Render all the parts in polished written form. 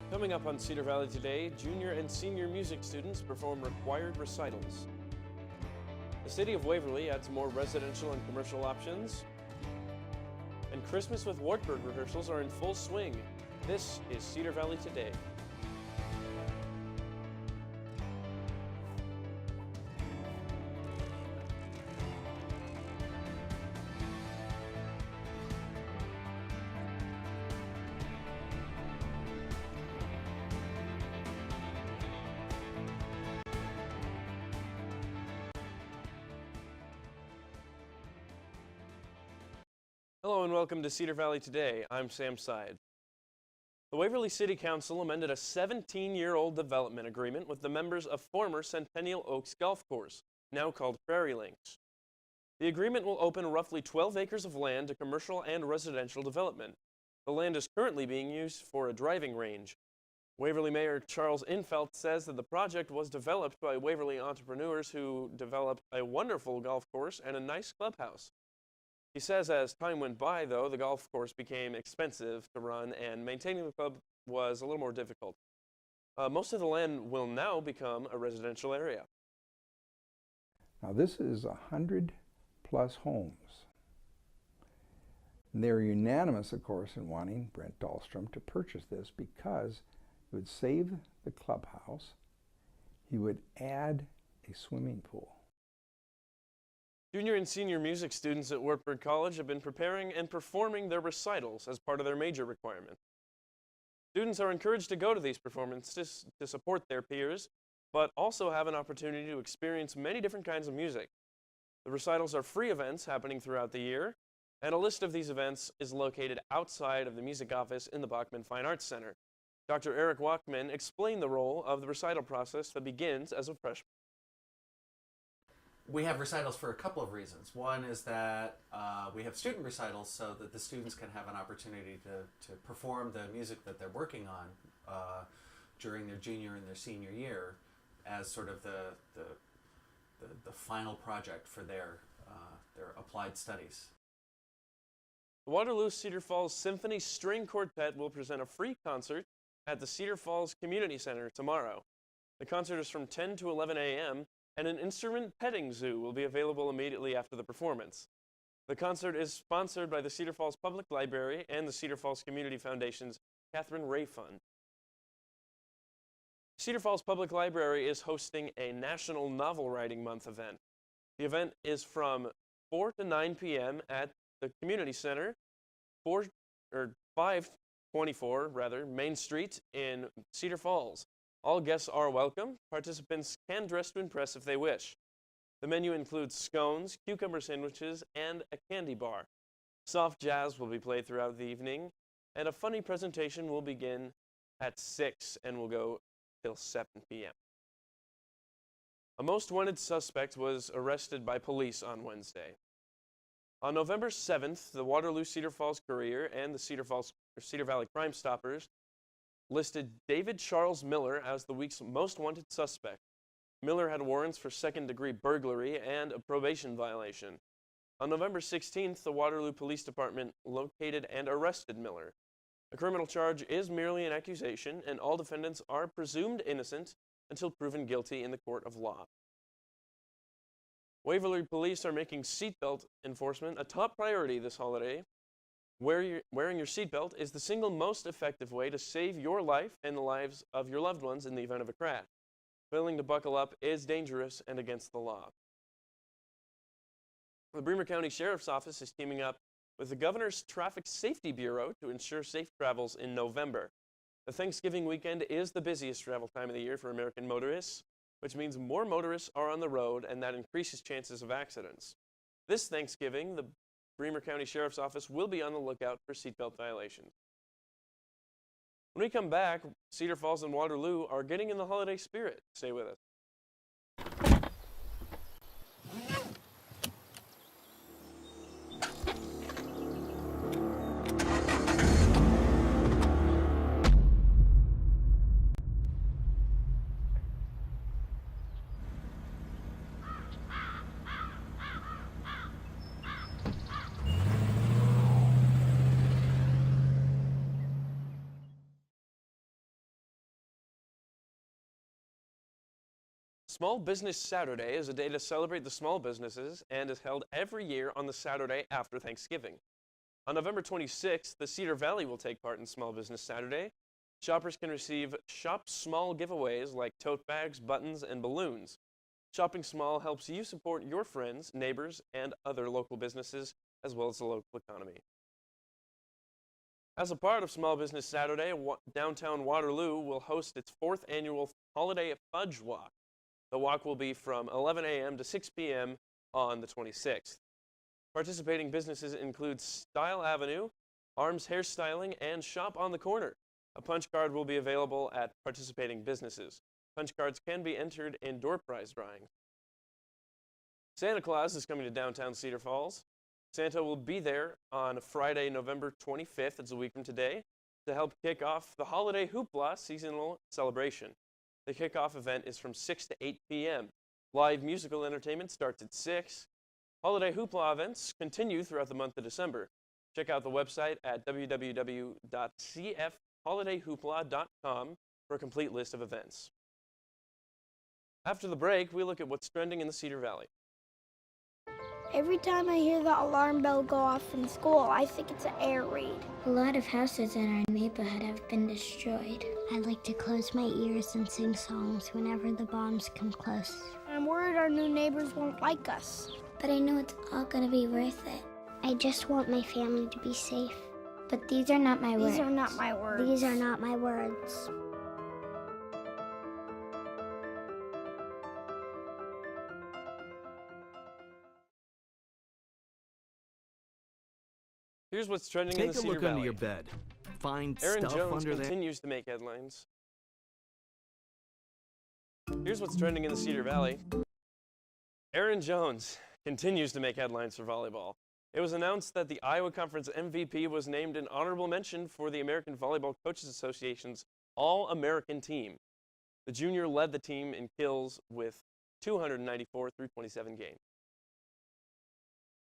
Coming up on Cedar Valley today, junior and senior music students perform required recitals. The city of Waverly adds more residential and commercial options. And Christmas with Wartburg rehearsals are in full swing. This is Cedar Valley Today. Hello and welcome to Cedar Valley Today. I'm Sam Syed. The Waverly City Council amended a 17-year-old development agreement with the members of former Centennial Oaks Golf Course, now called Prairie Links. The agreement will open roughly 12 acres of land to commercial and residential development. The land is currently being used for a driving range. Waverly Mayor Charles Infelt says that the project was developed by Waverly entrepreneurs who developed a wonderful golf course and a nice clubhouse. He says as time went by, though, the golf course became expensive to run and maintaining the club was a little more difficult. Most of the land will now become a residential area. Now this is 100 plus homes. And they're unanimous, of course, in wanting Brent Dahlstrom to purchase this because it would save the clubhouse. He would add a swimming pool. Junior and senior music students at Wartburg College have been preparing and performing their recitals as part of their major requirement. Students are encouraged to go to these performances to support their peers, but also have an opportunity to experience many different kinds of music. The recitals are free events happening throughout the year, and a list of these events is located outside of the music office in the Bachman Fine Arts Center. Dr. Eric Walkman explained the role of the recital process that begins as a freshman. We have recitals for a couple of reasons. One is that we have student recitals so that the students can have an opportunity to perform the music that they're working on during their junior and their senior year as sort of the final project for their applied studies. The Waterloo Cedar Falls Symphony String Quartet will present a free concert at the Cedar Falls Community Center tomorrow. The concert is from 10 to 11 a.m., and an instrument petting zoo will be available immediately after the performance. The concert is sponsored by the Cedar Falls Public Library and the Cedar Falls Community Foundation's Catherine Ray Fund. Cedar Falls Public Library is hosting a National Novel Writing Month event. The event is from 4 to 9 p.m. at the Community Center, 524 Main Street in Cedar Falls. All guests are welcome. Participants can dress to impress if they wish. The menu includes scones, cucumber sandwiches, and a candy bar. Soft jazz will be played throughout the evening, and a funny presentation will begin at 6 and will go till 7 p.m. A most wanted suspect was arrested by police on Wednesday. On November 7th, the Waterloo Cedar Falls Courier and the Cedar Valley Crime Stoppers listed David Charles Miller as the week's most wanted suspect. Miller had warrants for second-degree burglary and a probation violation. On November 16th, the Waterloo Police Department located and arrested Miller. A criminal charge is merely an accusation, and all defendants are presumed innocent until proven guilty in the court of law. Waverly police are making seatbelt enforcement a top priority this holiday. Wearing your seatbelt is the single most effective way to save your life and the lives of your loved ones in the event of a crash. Failing to buckle up is dangerous and against the law. The Bremer County Sheriff's Office is teaming up with the Governor's Traffic Safety Bureau to ensure safe travels in November. The Thanksgiving weekend is the busiest travel time of the year for American motorists, which means more motorists are on the road, and that increases chances of accidents. This Thanksgiving, the Bremer County Sheriff's Office will be on the lookout for seatbelt violations. When we come back, Cedar Falls and Waterloo are getting in the holiday spirit. Stay with us. Small Business Saturday is a day to celebrate the small businesses and is held every year on the Saturday after Thanksgiving. On November 26th, the Cedar Valley will take part in Small Business Saturday. Shoppers can receive Shop Small giveaways like tote bags, buttons, and balloons. Shopping small helps you support your friends, neighbors, and other local businesses, as well as the local economy. As a part of Small Business Saturday, downtown Waterloo will host its 4th annual Holiday Fudge Walk. The walk will be from 11 a.m. to 6 p.m. on the 26th. Participating businesses include Style Avenue, Arms Hairstyling, and Shop on the Corner. A punch card will be available at participating businesses. Punch cards can be entered in door prize drawings. Santa Claus is coming to downtown Cedar Falls. Santa will be there on Friday, November 25th, it's a week from today, to help kick off the Holiday Hoopla seasonal celebration. The kickoff event is from 6 to 8 p.m. Live musical entertainment starts at 6. Holiday Hoopla events continue throughout the month of December. Check out the website at www.cfholidayhoopla.com for a complete list of events. After the break, we look at what's trending in the Cedar Valley. Every time I hear the alarm bell go off in school, I think it's an air raid. A lot of houses in our neighborhood have been destroyed. I like to close my ears and sing songs whenever the bombs come close. I'm worried our new neighbors won't like us. But I know it's all gonna be worth it. I just want my family to be safe. But these are not my words. These are not my words. These are not my words. Here's what's trending in the Cedar Valley. Take a look under your bed. Find Aaron stuff Jones under there. continues to make headlines. Here's what's trending in the Cedar Valley. Aaron Jones continues to make headlines for volleyball. It was announced that the Iowa Conference MVP was named an honorable mention for the American Volleyball Coaches Association's All-American team. The junior led the team in kills with 294 through 27 games.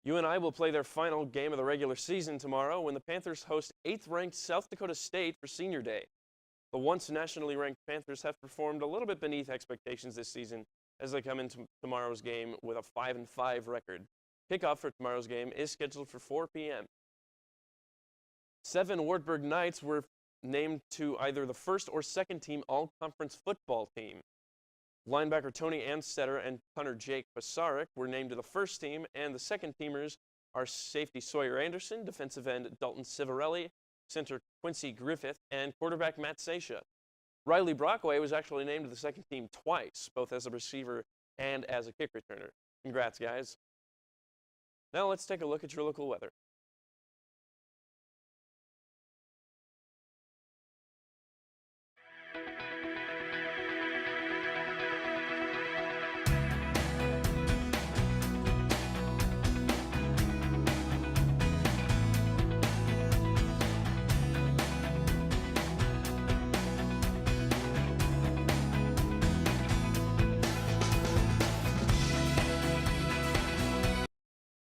UNI will play their final game of the regular season tomorrow when the Panthers host 8th-ranked South Dakota State for Senior Day. The once nationally ranked Panthers have performed a little bit beneath expectations this season as they come into tomorrow's game with a 5-5 record. Kickoff for tomorrow's game is scheduled for 4 p.m. 7 Wartburg Knights were named to either the first or second team all-conference football team. Linebacker Tony Anstetter and punter Jake Pasaric were named to the first team, and the second teamers are safety Sawyer Anderson, defensive end Dalton Civarelli, center Quincy Griffith, and quarterback Matt Sasha. Riley Brockway was actually named to the second team twice, both as a receiver and as a kick returner. Congrats, guys. Now let's take a look at your local weather.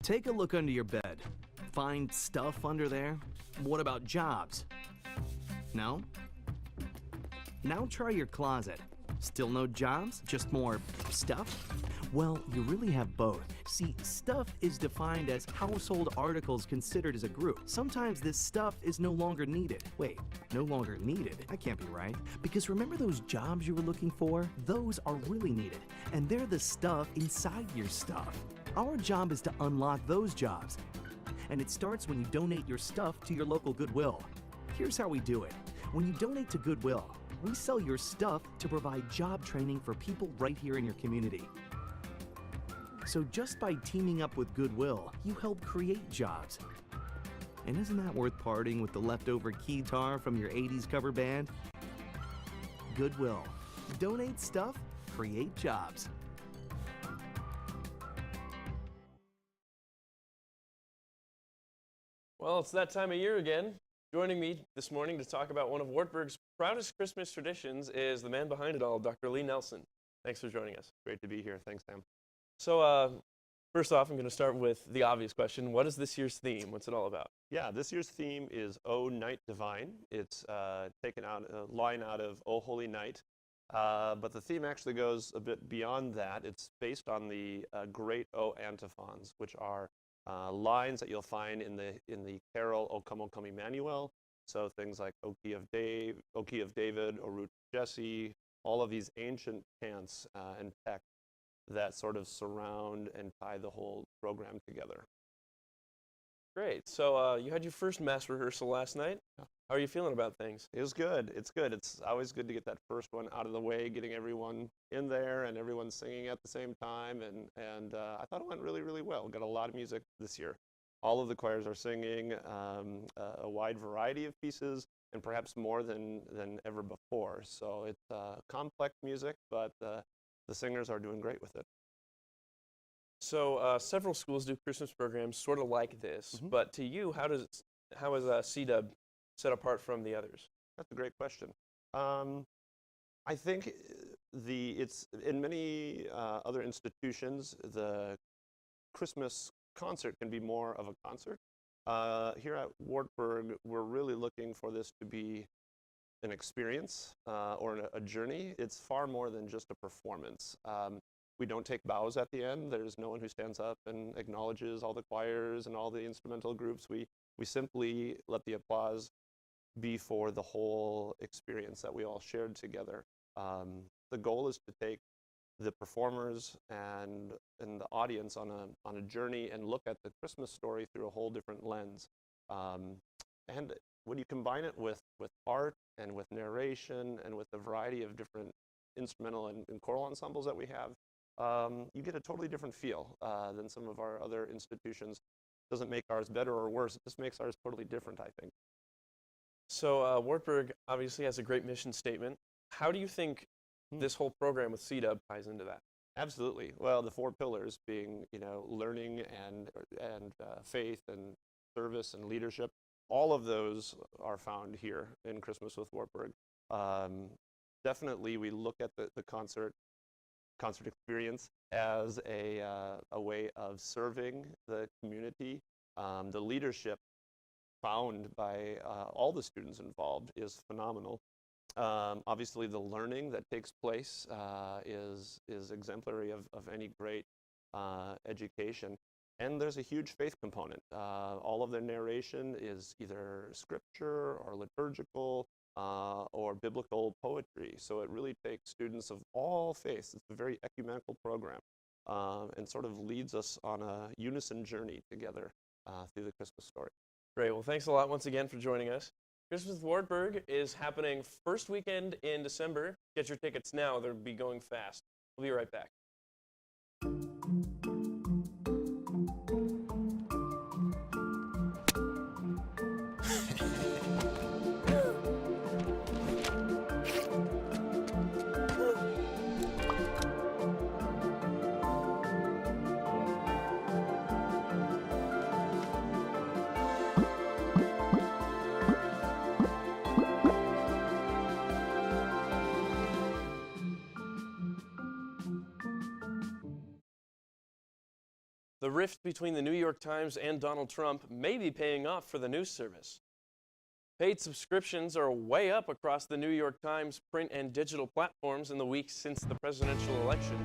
Take a look under your bed. Find stuff under there? What about jobs? No? Now try your closet. Still no jobs? Just more stuff? Well, you really have both. See, stuff is defined as household articles considered as a group. Sometimes this stuff is no longer needed. Wait, no longer needed? That can't be right. Because remember those jobs you were looking for? Those are really needed, and they're the stuff inside your stuff. Our job is to unlock those jobs, and it starts when you donate your stuff to your local Goodwill. Here's how we do it. When you donate to Goodwill, we sell your stuff to provide job training for people right here in your community. So just by teaming up with Goodwill, you help create jobs. And isn't that worth parting with the leftover keytar from your 80s cover band? Goodwill. Donate stuff, create jobs. Well, it's that time of year again. Joining me this morning to talk about one of Wartburg's proudest Christmas traditions is the man behind it all, Dr. Lee Nelson. Thanks for joining us. Great to be here. Thanks, Sam. So, first off, I'm going to start with the obvious question. What is this year's theme? What's it all about? Yeah, this year's theme is O Night Divine. It's taken out a line out of O Holy Night. But the theme actually goes a bit beyond that. It's based on the great O antiphons, which are lines that you'll find in the carol O Come, O Come Emmanuel. So things like O Key of David, O Root of Jesse, all of these ancient chants and texts that sort of surround and tie the whole program together. Great. So you had your first mass rehearsal last night. How are you feeling about things? It was good. It's good. It's always good to get that first one out of the way, getting everyone in there and everyone singing at the same time. And I thought it went really, really well. Got a lot of music this year. All of the choirs are singing a wide variety of pieces, and perhaps more than ever before. So it's complex music, but the singers are doing great with it. So several schools do Christmas programs sort of like this, but to you, how is CDub set apart from the others? That's a great question. I think it's in many other institutions, the Christmas concert can be more of a concert. Here at Wartburg, we're really looking for this to be an experience or a journey. It's far more than just a performance. We don't take bows at the end. There's no one who stands up and acknowledges all the choirs and all the instrumental groups. We simply let the applause be for the whole experience that we all shared together. The goal is to take the performers and the audience on a journey and look at the Christmas story through a whole different lens. And when you combine it with art and with narration and with the variety of different instrumental and choral ensembles that we have, you get a totally different feel than some of our other institutions. Doesn't make ours better or worse. It just makes ours totally different, I think. So Wartburg obviously has a great mission statement. How do you think this whole program with CDub ties into that? Absolutely. Well, the 4 pillars being, learning and faith and service and leadership. All of those are found here in Christmas with Wartburg. Definitely, we look at the concert experience as a way of serving the community. The leadership found by all the students involved is phenomenal. Obviously, the learning that takes place is exemplary of any great education. And there's a huge faith component. All of their narration is either scripture or liturgical or biblical poetry. So it really takes students of all faiths. It's a very ecumenical program and sort of leads us on a unison journey together through the Christmas story. Great. Well, thanks a lot once again for joining us. Christmas with Wartburg is happening first weekend in December. Get your tickets now. They'll be going fast. We'll be right back. The rift between the New York Times and Donald Trump may be paying off for the news service. Paid subscriptions are way up across the New York Times print and digital platforms in the weeks since the presidential election.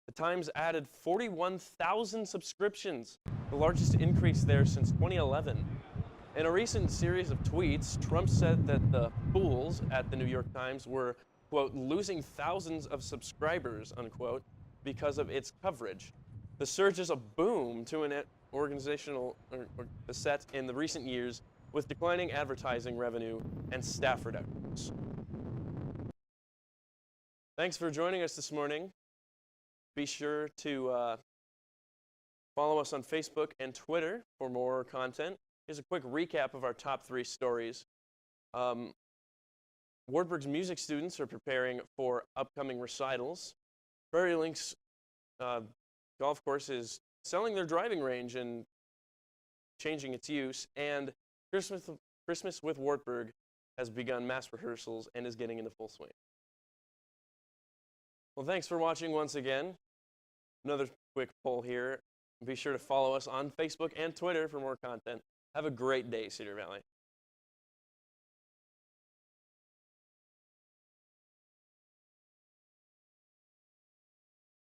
The Times added 41,000 subscriptions, the largest increase there since 2011. In a recent series of tweets, Trump said that the fools at the New York Times were, quote, losing thousands of subscribers, unquote, because of its coverage. The surge is a boom to an organizational set in the recent years with declining advertising revenue and staff reductions. Thanks for joining us this morning. Be sure to follow us on Facebook and Twitter for more content. Here's a quick recap of our top 3 stories. Wartburg's music students are preparing for upcoming recitals. Prairie Links golf course is selling their driving range and changing its use, and Christmas with Wartburg has begun mass rehearsals and is getting into full swing. Well, thanks for watching once again. Another quick poll here. Be sure to follow us on Facebook and Twitter for more content. Have a great day, Cedar Valley.